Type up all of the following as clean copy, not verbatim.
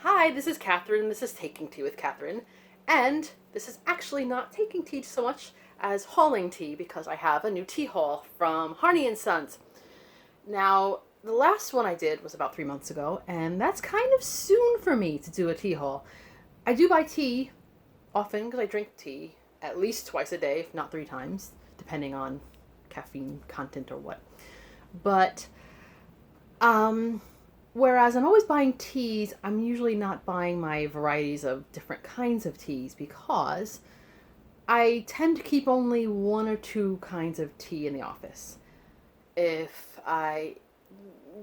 Hi, this is Catherine. This is Taking Tea with Catherine. And this is actually not taking tea so much as hauling tea because I have a new tea haul from Harney and Sons. Now, the last one I did was about 3 months ago, and that's kind of soon for me to do a tea haul. I do buy tea often because I drink tea at least twice a day, if not 3 times, depending on caffeine content or what. But whereas I'm always buying teas, I'm usually not buying my varieties of different kinds of teas because I tend to keep only one or two kinds of tea in the office. If I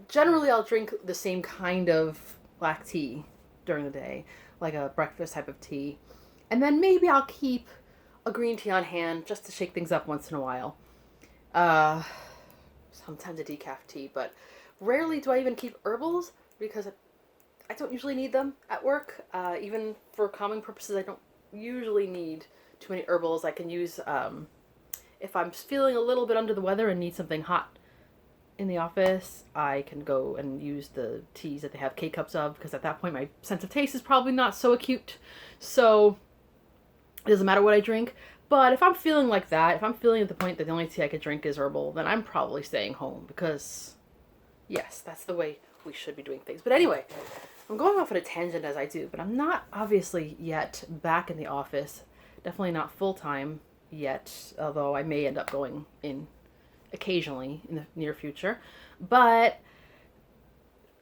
generally I'll drink the same kind of black tea during the day, like a breakfast type of tea, and then maybe I'll keep a green tea on hand just to shake things up once in a while. Uh, Sometimes a decaf tea, but rarely do I even keep herbals because I don't usually need them at work. Even for calming purposes, I don't usually need too many herbals. I can use, if I'm feeling a little bit under the weather and need something hot in the office, I can go and use the teas that they have K-cups of because at that point my sense of taste is probably not so acute. So it doesn't matter what I drink. But if I'm feeling like that, if I'm feeling at the point that the only tea I could drink is herbal, then I'm probably staying home because, yes, that's the way we should be doing things. But anyway, I'm going off on a tangent as I do, but I'm not obviously yet back in the office. Definitely not full-time yet, although I may end up going in occasionally in the near future. But,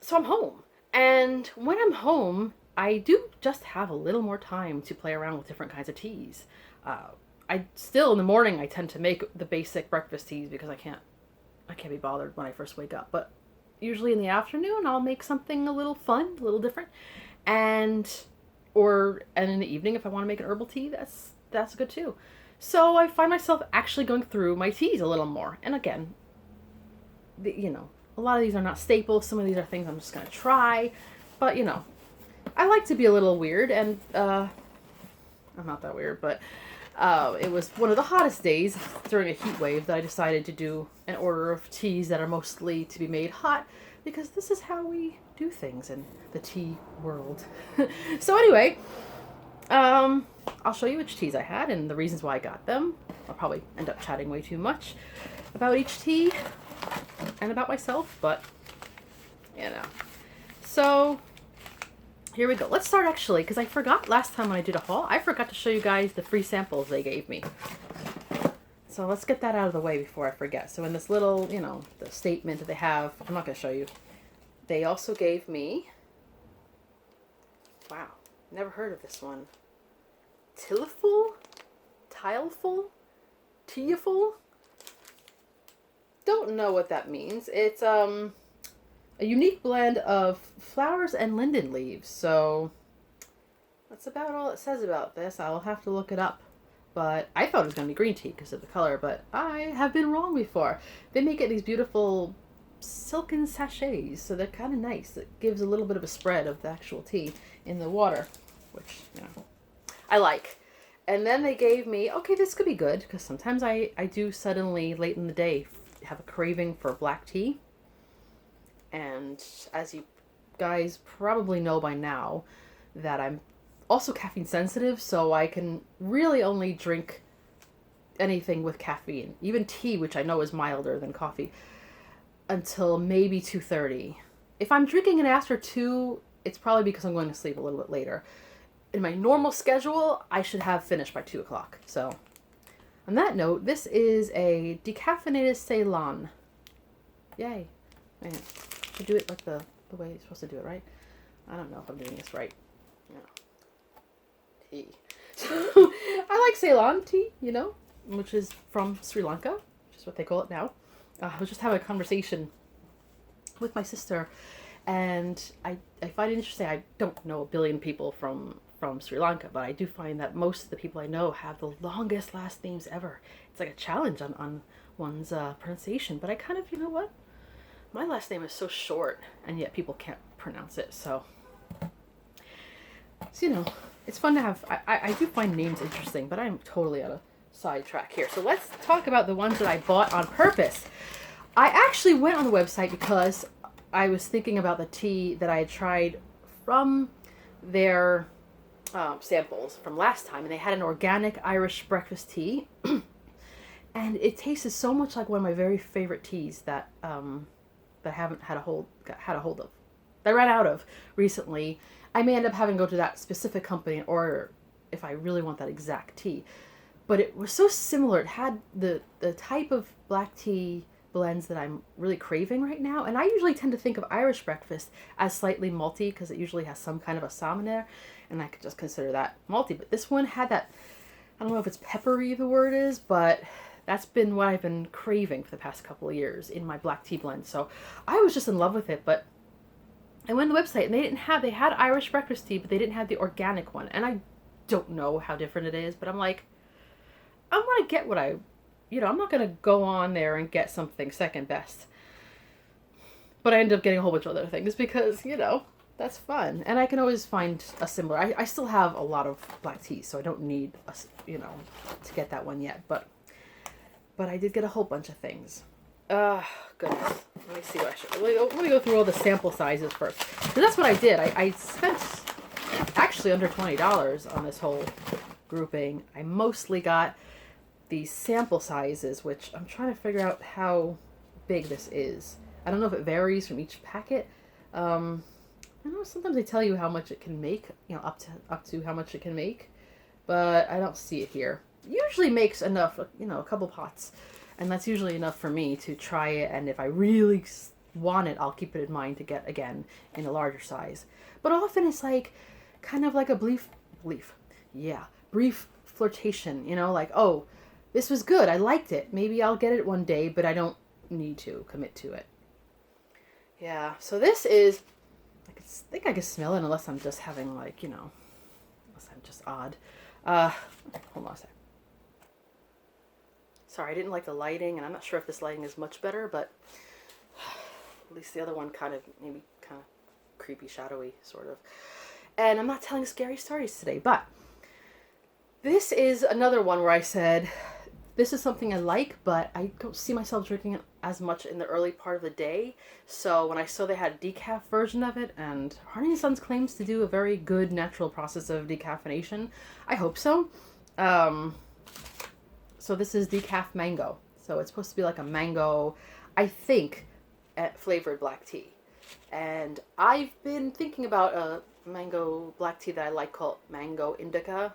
so I'm home. And when I'm home, I do just have a little more time to play around with different kinds of teas. I still in the morning I tend to make the basic breakfast teas because I can't be bothered when I first wake up. But usually in the afternoon I'll make something a little fun, a little different, and in the evening if I want to make an herbal tea, that's good too. So I find myself actually going through my teas a little more. And again, a lot of these are not staples. Some of these are things I'm just gonna try, but I like to be a little weird, and I'm not that weird, but it was one of the hottest days during a heat wave that I decided to do an order of teas that are mostly to be made hot because this is how we do things in the tea world. So anyway, I'll show you which teas I had and the reasons why I got them. I'll probably end up chatting way too much about each tea and about myself, but So here we go. Let's start actually, because I forgot last time when I did a haul, I forgot to show you guys the free samples they gave me. So let's get that out of the way before I forget. So in this little, the statement that they have, I'm not going to show you. They also gave me, wow, never heard of this one. Tileful? Tileful? Teaful? Don't know what that means. It's, a unique blend of flowers and linden leaves. So that's about all it says about this. I'll have to look it up. But I thought it was going to be green tea because of the color, but I have been wrong before. They make it these beautiful silken sachets, so they're kind of nice. It gives a little bit of a spread of the actual tea in the water, which, I like. And then they gave me, okay, this could be good, because sometimes I do suddenly, late in the day, have a craving for black tea. And as you guys probably know by now, that I'm also caffeine sensitive, so I can really only drink anything with caffeine, even tea, which I know is milder than coffee, until maybe 2:30. If I'm drinking it after 2, it's probably because I'm going to sleep a little bit later. In my normal schedule, I should have finished by 2 o'clock. So, on that note, this is a decaffeinated Ceylon. Yay. Man. To do it like the way you're supposed to do it, right? I don't know if I'm doing this right. Tea. So, I like Ceylon tea, which is from Sri Lanka, which is what they call it now. I was just having a conversation with my sister, and I find it interesting. I don't know a billion people from Sri Lanka, but I do find that most of the people I know have the longest last names ever. It's like a challenge on one's pronunciation, but I kind of, my last name is so short, and yet people can't pronounce it, so it's fun to have. I do find names interesting, but I'm totally on a sidetrack here. So let's talk about the ones that I bought on purpose. I actually went on the website because I was thinking about the tea that I had tried from their samples from last time, and they had an organic Irish breakfast tea, and it tasted so much like one of my very favorite teas that that I haven't had a hold of. That I ran out of recently. I may end up having to go to that specific company and order if I really want that exact tea. But it was so similar. It had the type of black tea blends that I'm really craving right now. And I usually tend to think of Irish breakfast as slightly malty because it usually has some kind of Assam in there. And I could just consider that malty. But this one had that, I don't know if it's peppery the word is, but that's been what I've been craving for the past couple of years in my black tea blend. So I was just in love with it. But I went to the website and they had Irish breakfast tea, but they didn't have the organic one. And I don't know how different it is, but I'm like, I want to get what I'm not going to go on there and get something second best. But I ended up getting a whole bunch of other things because, that's fun. And I can always find a similar. I still have a lot of black teas, so I don't need, to get that one yet. But I did get a whole bunch of things. Goodness. Let me see what I should. Let me go through all the sample sizes first. Because that's what I did. I spent actually under $20 on this whole grouping. I mostly got these sample sizes, which I'm trying to figure out how big this is. I don't know if it varies from each packet. I know sometimes they tell you how much it can make, up to how much it can make, but I don't see it here. Usually makes enough, a couple pots, and that's usually enough for me to try it, and if I really want it, I'll keep it in mind to get again in a larger size. But often it's like kind of like a brief flirtation, like, oh, this was good, I liked it, maybe I'll get it one day, but I don't need to commit to it. Yeah, so this is, I think I can smell it unless I'm just having unless I'm just odd. Hold on a sec. Sorry, I didn't like the lighting, and I'm not sure if this lighting is much better, but at least the other one kind of creepy, shadowy, sort of. And I'm not telling scary stories today, but this is another one where I said, this is something I like, but I don't see myself drinking it as much in the early part of the day. So when I saw they had a decaf version of it, and Harney & Sons claims to do a very good natural process of decaffeination, I hope so. So this is decaf mango. So it's supposed to be like a mango, I think, flavored black tea. And I've been thinking about a mango black tea that I like called Mango Indica.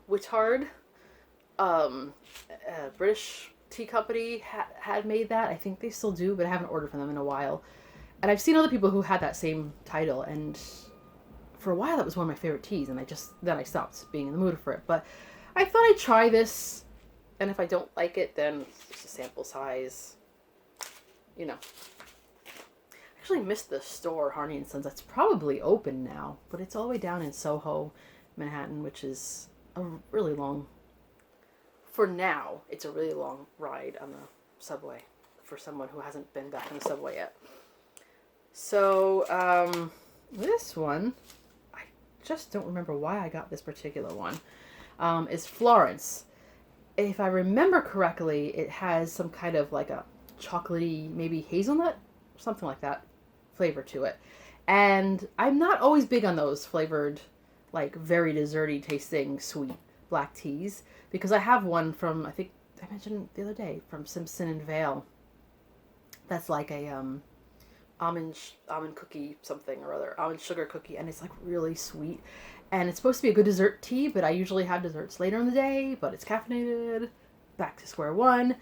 Wichard, a British tea company had made that. I think they still do, but I haven't ordered from them in a while. And I've seen other people who had that same title, and for a while that was one of my favorite teas, and then I stopped being in the mood for it. But I thought I'd try this, and if I don't like it, then it's just a sample size. I actually missed the store, Harney & Sons. That's probably open now, but it's all the way down in Soho, Manhattan, which is a really long, for now, it's a really long ride on the subway for someone who hasn't been back on the subway yet. So, this one, I just don't remember why I got this particular one, is Florence. If I remember correctly, it has some kind of like a chocolatey, maybe hazelnut, something like that flavor to it. And I'm not always big on those flavored, like very desserty tasting sweet black teas, because I have one from, I think I mentioned the other day, from Simpson and Vale. That's like a almond cookie something or other, almond sugar cookie, and it's like really sweet. And it's supposed to be a good dessert tea, but I usually have desserts later in the day, but it's caffeinated, back to square one.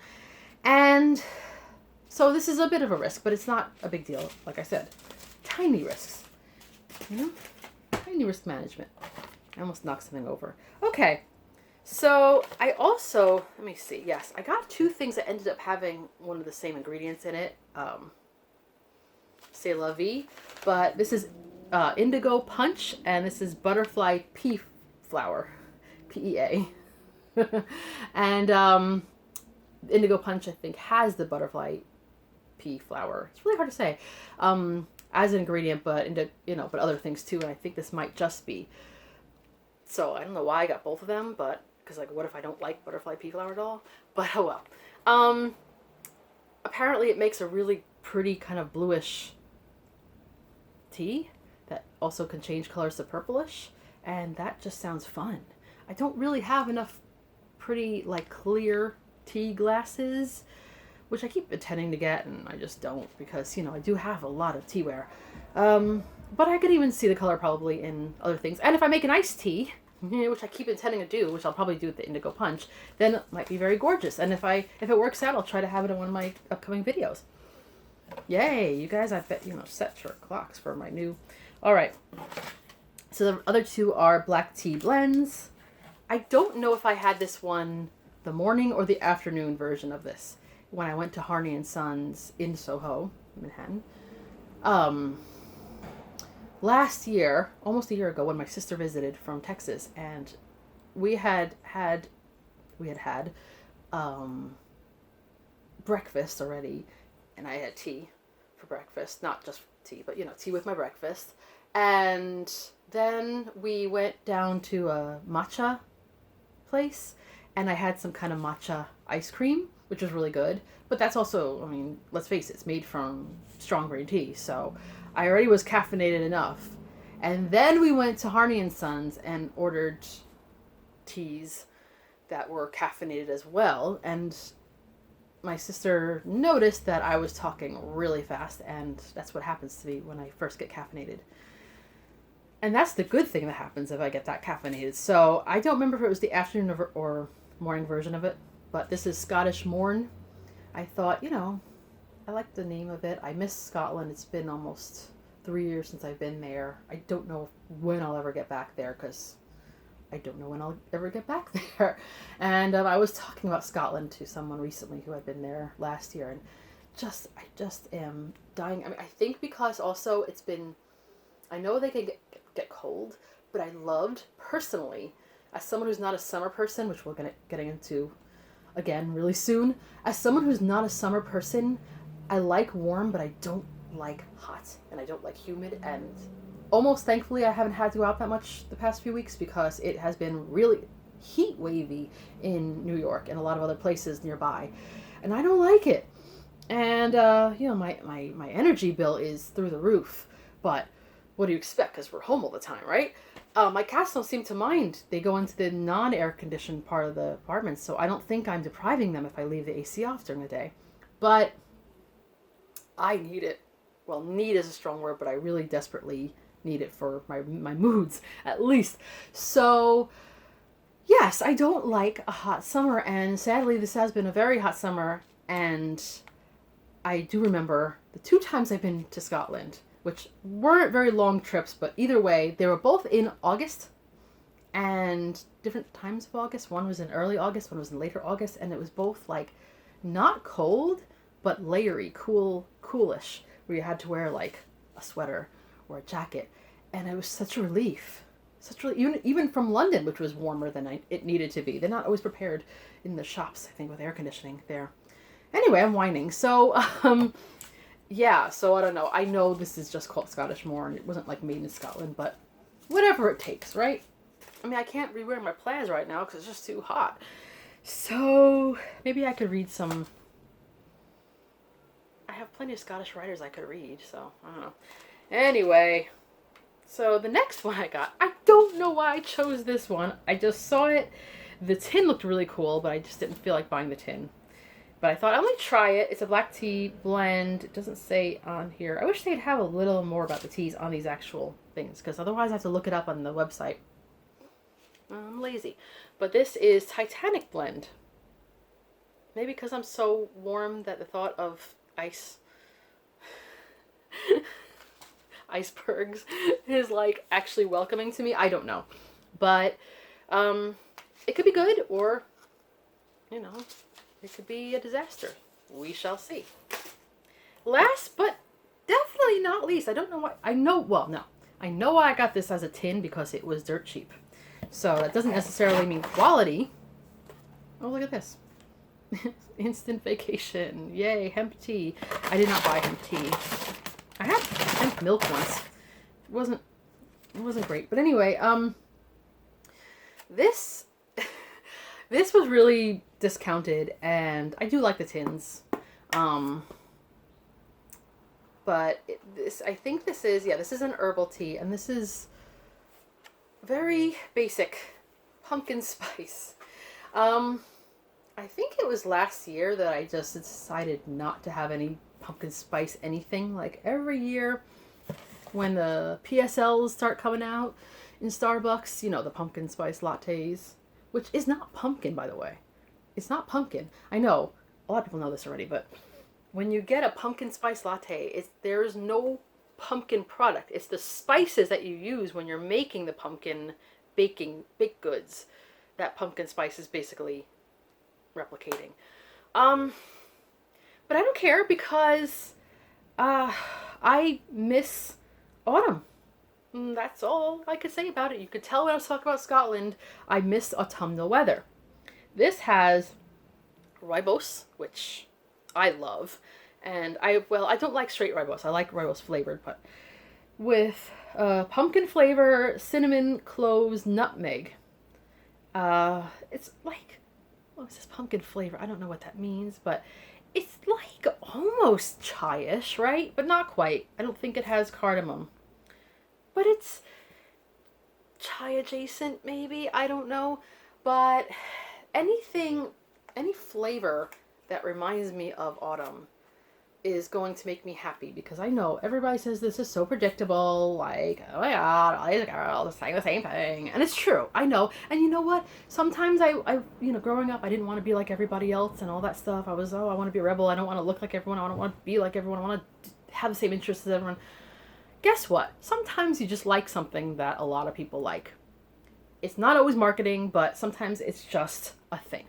And so this is a bit of a risk, but it's not a big deal. Like I said, tiny risks, tiny risk management. I almost knocked something over. Okay, so I also, let me see. Yes, I got two things that ended up having one of the same ingredients in it. C'est la vie, but this is indigo punch, and this is butterfly pea flower, PEA. And indigo punch, I think, has the butterfly pea flower. It's really hard to say as an ingredient, but but other things too. And I think this might just be. So I don't know why I got both of them, but because what if I don't like butterfly pea flower at all? But oh well. Apparently, it makes a really pretty kind of bluish tea that also can change colors to purplish, and that just sounds fun. I don't really have enough pretty like clear tea glasses, which I keep intending to get, and I just don't because, I do have a lot of teaware. But I could even see the color probably in other things. And if I make an iced tea, which I keep intending to do, which I'll probably do with the indigo punch, then it might be very gorgeous. And if it works out, I'll try to have it in one of my upcoming videos. Yay, you guys, I bet, set your clocks for my new... All right. So the other two are black tea blends. I don't know if I had this one the morning or the afternoon version of this when I went to Harney and Sons in Soho, Manhattan. Last year, almost a year ago, when my sister visited from Texas, and we had breakfast already, and I had tea for breakfast, not just tea, but tea with my breakfast. And then we went down to a matcha place, and I had some kind of matcha ice cream, which was really good. But that's also, let's face it, it's made from strong green tea, so I already was caffeinated enough. And then we went to Harney and Sons and ordered teas that were caffeinated as well. And my sister noticed that I was talking really fast, and that's what happens to me when I first get caffeinated. And that's the good thing that happens if I get that caffeinated. So I don't remember if it was the afternoon or morning version of it, but this is Scottish Morn. I thought, I like the name of it. I miss Scotland. It's been almost 3 years since I've been there. I don't know when I'll ever get back there because I don't know when I'll ever get back there. And I was talking about Scotland to someone recently who had been there last year, and I just am dying. I think because also it's been, I know they can get cold, but I loved personally, as someone who's not a summer person, which we're getting into again really soon, as someone who's not a summer person, I like warm, but I don't like hot, and I don't like humid, and almost thankfully I haven't had to go out that much the past few weeks because it has been really heat wavy in New York and a lot of other places nearby, and I don't like it. And my energy bill is through the roof, but what do you expect, because we're home all the time, right? My cats don't seem to mind. They go into the non-air conditioned part of the apartment, so I don't think I'm depriving them if I leave the AC off during the day. But I need it. Well, need is a strong word, but I really desperately need it for my moods, at least. So, yes, I don't like a hot summer, and sadly this has been a very hot summer, and I do remember the 2 times I've been to Scotland, which weren't very long trips, but either way, they were both in August, and different times of August. One was in early August, one was in later August, and it was both like not cold, but layery, coolish, where you had to wear like a sweater or a jacket, and it was such a relief. Even from London, which was warmer than it needed to be. They're not always prepared in the shops, I think, with air conditioning there. Anyway, I'm whining. So, yeah, so I don't know. I know this is just called Scottish Morn. It wasn't like made in Scotland, but whatever it takes, right? I can't be wearing my plaids right now because it's just too hot. So maybe I could read some. I have plenty of Scottish writers I could read, so I don't know. Anyway, so the next one I got, I don't know why I chose this one. I just saw it. The tin looked really cool, but I just didn't feel like buying the tin. But I thought, I'm going to try it. It's a black tea blend. It doesn't say on here. I wish they'd have a little more about the teas on these actual things, because otherwise I have to look it up on the website. I'm lazy. But this is Titanic blend. Maybe because I'm so warm that the thought of icebergs is like actually welcoming to me. I don't know. But it could be good, or, it could be a disaster. We shall see. Last, but definitely not least, I don't know why. I know why I got this as a tin, because it was dirt cheap. So that doesn't necessarily mean quality. Oh, look at this. Instant vacation. Yay, hemp tea. I did not buy hemp tea. I had hemp milk once. It wasn't great. But anyway, this was really discounted, and I do like the tins. But I think this is, yeah, this is an herbal tea, and this is very basic pumpkin spice. I think it was last year that I just decided not to have any pumpkin spice anything. Like every year when the PSLs start coming out in Starbucks, you know, the pumpkin spice lattes, which is not pumpkin, by the way. It's not pumpkin. I know a lot of people know this already, but when you get a pumpkin spice latte, there's no pumpkin product. It's the spices that you use when you're making the pumpkin baked goods that pumpkin spice is basically replicating. But I don't care because I miss autumn. That's all I could say about it. You could tell when I was talking about Scotland, I miss autumnal weather. This has rooibos, which I love. And I don't like straight rooibos. I like rooibos flavored, but with pumpkin flavor, cinnamon, cloves, nutmeg. It's like, what is this pumpkin flavor? I don't know what that means, but it's like almost chai-ish, right? But not quite. I don't think it has cardamom. But it's chai adjacent, maybe. I don't know. But any flavor that reminds me of autumn is going to make me happy, because I know everybody says this is so predictable, like, oh my god, all these girls saying the same thing. And it's true, I know. And you know what? Sometimes I growing up, I didn't want to be like everybody else and all that stuff. I was, I want to be a rebel. I don't want to look like everyone. I don't want to be like everyone. I want to have the same interests as everyone. Guess what? Sometimes you just like something that a lot of people like. It's not always marketing, but sometimes it's just a thing.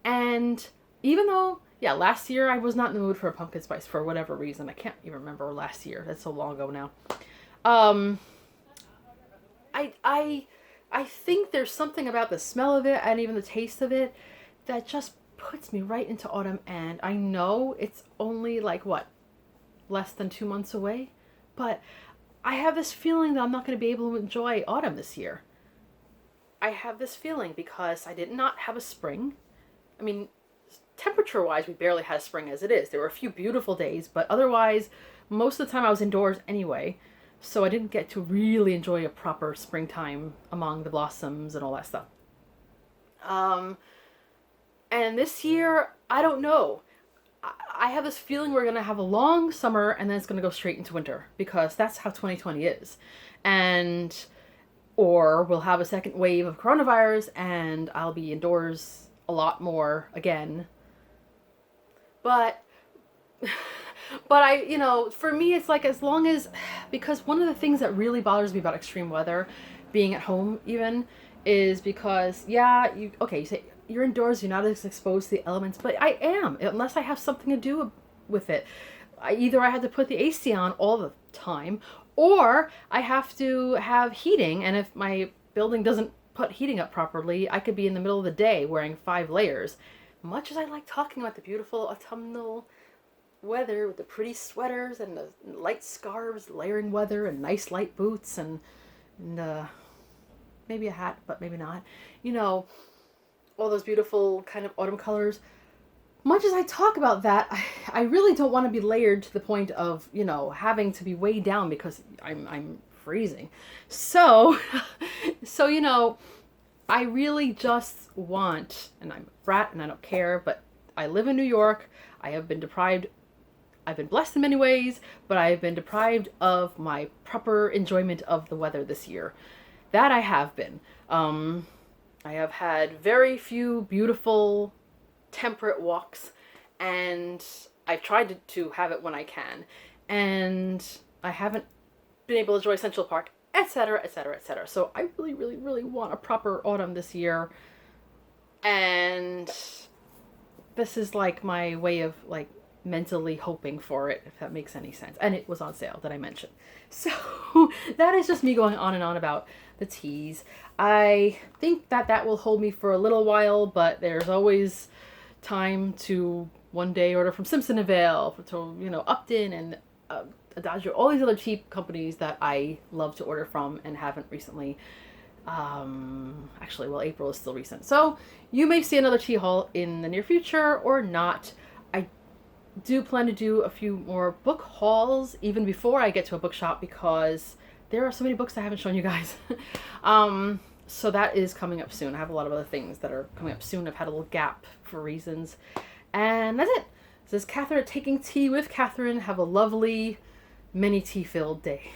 And even though, yeah, last year I was not in the mood for a pumpkin spice for whatever reason. I can't even remember last year. That's so long ago now. I think there's something about the smell of it and even the taste of it that just puts me right into autumn. And I know it's only like, what, less than 2 months away? But I have this feeling that I'm not going to be able to enjoy autumn this year. I have this feeling because I did not have a spring. I mean, temperature-wise, we barely had a spring as it is. There were a few beautiful days, but otherwise, most of the time I was indoors anyway, so I didn't get to really enjoy a proper springtime among the blossoms and all that stuff. And this year, I don't know. I have this feeling we're going to have a long summer and then it's going to go straight into winter, because that's how 2020 is. Or we'll have a second wave of coronavirus and I'll be indoors a lot more again. But for me, it's like, as long as, because one of the things that really bothers me about extreme weather, being at home even, is because, you say you're indoors, you're not as exposed to the elements, but I am, unless I have something to do with it. Either I have to put the AC on all the time, or I have to have heating, and if my building doesn't put heating up properly, I could be in the middle of the day wearing 5 layers. Much as I like talking about the beautiful autumnal weather with the pretty sweaters and the light scarves, layering weather, and nice light boots, and maybe a hat, but maybe not. All those beautiful kind of autumn colors. Much as I talk about that, I really don't want to be layered to the point of, having to be way down because I'm freezing. So, I really just want, and I'm a brat and I don't care, but I live in New York. I've been blessed in many ways, but I have been deprived of my proper enjoyment of the weather this year. That I have been. I have had very few beautiful, temperate walks, and I've tried to have it when I can. And I haven't been able to enjoy Central Park, etc., etc., etc. So I really, really, really want a proper autumn this year. And this is like my way of like mentally hoping for it, if that makes any sense. And it was on sale, that I mentioned. So that is just me going on and on about the teas. I think that will hold me for a little while, but there's always time to one day order from Simpson & Vale, to Upton and Adagio, all these other cheap companies that I love to order from and haven't recently. April is still recent. So you may see another tea haul in the near future or not. I do plan to do a few more book hauls even before I get to a bookshop because there are so many books I haven't shown you guys. So that is coming up soon. I have a lot of other things that are coming up soon. I've had a little gap for reasons. And that's it. This is Catherine at Taking Tea with Catherine. Have a lovely, mini tea-filled day.